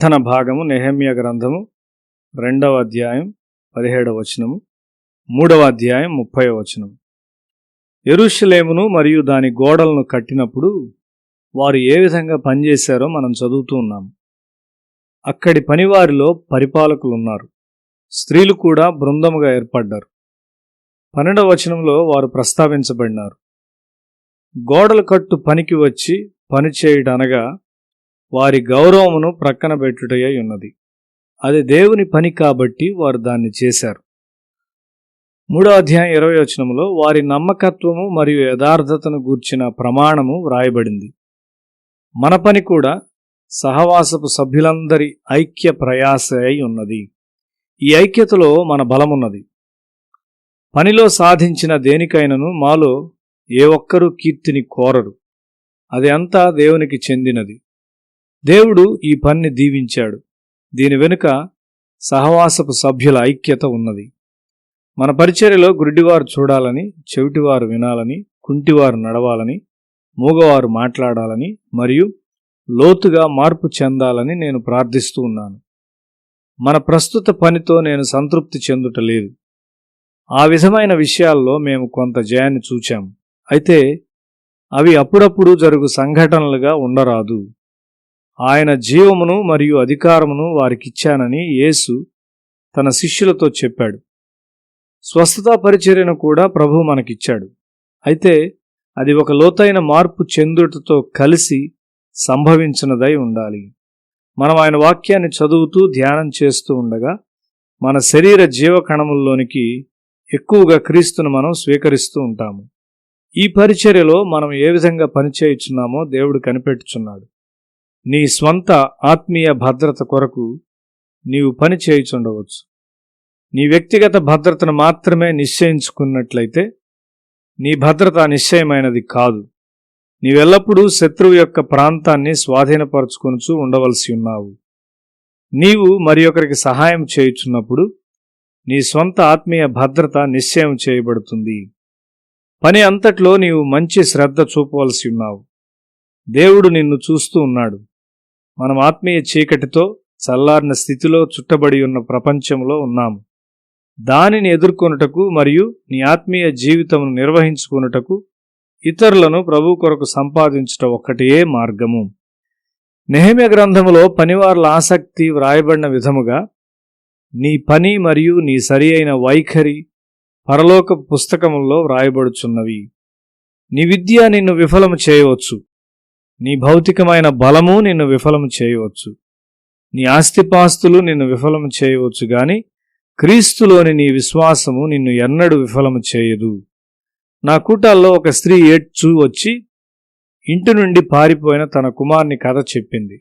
తన భాగము నెహెమ్యా గ్రంథము 2వ అధ్యాయం 17వ వచనము, 3వ అధ్యాయం 30వ వచనము. యెరూషలేమును మరియు దాని గోడలను కట్టినప్పుడు వారు ఏ విధంగా పనిచేశారో మనం చదువుతూ ఉన్నాము. అక్కడి పనివారిలో పరిపాలకులు ఉన్నారు. స్త్రీలు కూడా బృందముగా ఏర్పడ్డారు. 12వ వచనంలో వారు ప్రస్తావించబడినారు. గోడలు కట్టు పనికి వచ్చి పనిచేయుటనగా వారి గౌరవమును ప్రక్కన పెట్టుటయై ఉన్నది. అది దేవుని పని కాబట్టి వారు దాన్ని చేశారు. 3వ అధ్యాయం 20వ వచనములో వారి నమ్మకత్వము మరియు యథార్థతను గూర్చిన ప్రమాణము వ్రాయబడింది. మన పని కూడా సహవాసపు సభ్యులందరి ఐక్య ప్రయాస అయి ఉన్నది. ఈ ఐక్యతలో మన బలమున్నది. పనిలో సాధించిన దేనికైనను మాలో ఏ ఒక్కరూ కీర్తిని కోరరు. అది అంతా దేవునికి చెందినది. దేవుడు ఈ పనిని దీవించాడు. దీని వెనుక సహవాసపు సభ్యుల ఐక్యత ఉన్నది. మన పరిచర్యలో గుడ్డివారు చూడాలని, చెవిటివారు వినాలని, కుంటివారు నడవాలని, మూగవారు మాట్లాడాలని మరియు లోతుగా మార్పు చెందాలని నేను ప్రార్థిస్తూ ఉన్నాను. మన ప్రస్తుత పనితో నేను సంతృప్తి చెందుటలేదు. ఆ విధమైన విషయాల్లో మేము కొంత జయాన్ని చూచాము. అయితే అవి అప్పుడప్పుడు జరుగు సంఘటనలుగా ఉండరాదు. ఆయన జీవమును మరియు అధికారమును వారికిచ్చానని యేసు తన శిష్యులతో చెప్పాడు. స్వస్థతా పరిచర్యను కూడా ప్రభువు మనకిచ్చాడు. అయితే అది ఒక లోతైన మార్పు చెందుటతో కలిసి సంభవించినదై ఉండాలి. మనం ఆయన వాక్యాన్ని చదువుతూ ధ్యానం చేస్తూ ఉండగా మన శరీర జీవకణముల్లోనికి ఎక్కువగా క్రీస్తును మనం స్వీకరిస్తూ ఉంటాము. ఈ పరిచర్యలో మనం ఏ విధంగా పనిచేయుచున్నామో దేవుడు కనిపెట్టుచున్నాడు. నీ స్వంత ఆత్మీయ భద్రత కొరకు నీవు పని చేయుచుండవచ్చు. నీ వ్యక్తిగత భద్రతను మాత్రమే నిశ్చయించుకున్నట్లయితే నీ భద్రత నిశ్చయమైనది కాదు. నీవెల్లప్పుడూ శత్రువు యొక్క ప్రాంతాన్ని స్వాధీనపరచుకొనుచూ ఉండవలసి ఉన్నావు. నీవు మరి ఒకరికి సహాయం చేయుచున్నప్పుడు నీ స్వంత ఆత్మీయ భద్రత నిశ్చయం చేయబడుతుంది. పని అంతట్లో నీవు మంచి శ్రద్ధ చూపవలసి ఉన్నావు. దేవుడు నిన్ను చూస్తూ ఉన్నాడు. మనం ఆత్మీయ చీకటితో చల్లారిన స్థితిలో చుట్టబడి ఉన్న ప్రపంచంలో ఉన్నాము. దానిని ఎదుర్కొనుటకు మరియు నీ ఆత్మీయ జీవితమును నిర్వహించుకొనుటకు ఇతరులను ప్రభు కొరకు సంపాదించుట ఒక్కటే మార్గము. నెహెమ్యా గ్రంథములో పనివార్ల ఆసక్తి వ్రాయబడిన విధముగా నీ పని మరియు నీ సరి అయిన వైఖరి పరలోక పుస్తకముల్లో వ్రాయబడుచున్నవి. నీ విద్య నిన్ను విఫలము చేయవచ్చు. నీ భౌతికమైన బలము నిన్ను విఫలము చేయవచ్చు. నీ ఆస్తిపాస్తులు నిన్ను విఫలము చేయవచ్చు గాని క్రీస్తులోని నీ విశ్వాసము నిన్ను ఎన్నడూ విఫలము చేయదు. నా కూటాల్లో ఒక స్త్రీ ఏడ్చూ వచ్చి ఇంటి నుండి పారిపోయిన తన కుమార్ని కథ చెప్పింది.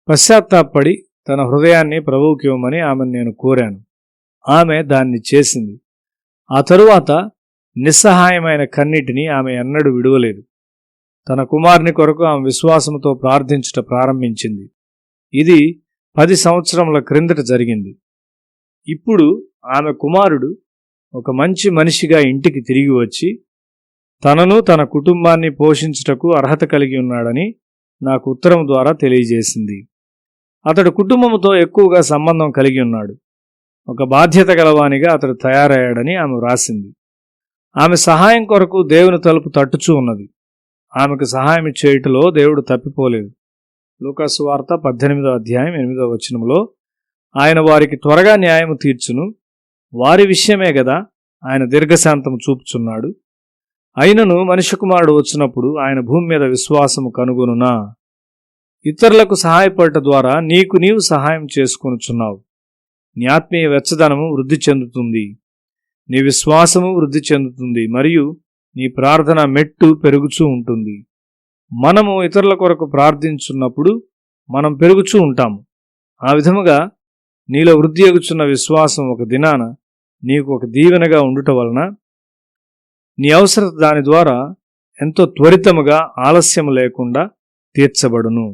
పశ్చాత్తాపడి తన హృదయాన్ని ప్రభువుకి ఇవ్వమని ఆమెను నేను కోరాను. ఆమె దాన్ని చేసింది. ఆ తరువాత నిస్సహాయమైన కన్నీటిని ఆమె ఎన్నడూ విడువలేదు. తన కుమారుని కొరకు ఆమె విశ్వాసంతో ప్రార్థించుట ప్రారంభించింది. ఇది 10 సంవత్సరముల క్రిందట జరిగింది. ఇప్పుడు ఆమె కుమారుడు ఒక మంచి మనిషిగా ఇంటికి తిరిగి వచ్చి తనను తన కుటుంబాన్ని పోషించుటకు అర్హత కలిగి ఉన్నాడని నాకు ఉత్తరం ద్వారా తెలియజేసింది. అతడు కుటుంబముతో ఎక్కువగా సంబంధం కలిగి ఉన్నాడు. ఒక బాధ్యత గలవానిగా అతడు తయారయ్యాడని ఆమె వ్రాసింది. ఆమె సహాయం కొరకు దేవుని తలుపు తట్టుచూ ఉన్నది. ఆమెకు సహాయం చేయుటలో దేవుడు తప్పిపోలేదు. లూకాసు వార్త 18వ అధ్యాయం 8వ వచనములో ఆయన వారికి త్వరగా న్యాయము తీర్చును, వారి విషయమే గదా ఆయన దీర్ఘశాంతము చూపుచున్నాడు. అయినను మనుష్య కుమారుడు వచ్చినప్పుడు ఆయన భూమి మీద విశ్వాసము కనుగొనునా? ఇతరులకు సహాయపడట ద్వారా నీకు నీవు సహాయం చేసుకొనుచున్నావు. నీ ఆత్మీయ వెచ్చదనము వృద్ధి చెందుతుంది. నీ విశ్వాసము వృద్ధి చెందుతుంది మరియు నీ ప్రార్థన మెట్టు పెరుగుచూ ఉంటుంది. మనము ఇతరుల కొరకు ప్రార్థించున్నప్పుడు మనం పెరుగుచూ ఉంటాము. ఆ విధముగా నీలో వృద్ధి ఎగుచున్న విశ్వాసం ఒక దినాన నీకు ఒక దీవెనగా ఉండుట వలన నీ అవసరత దాని ద్వారా ఎంతో త్వరితముగా ఆలస్యం లేకుండా తీర్చబడును.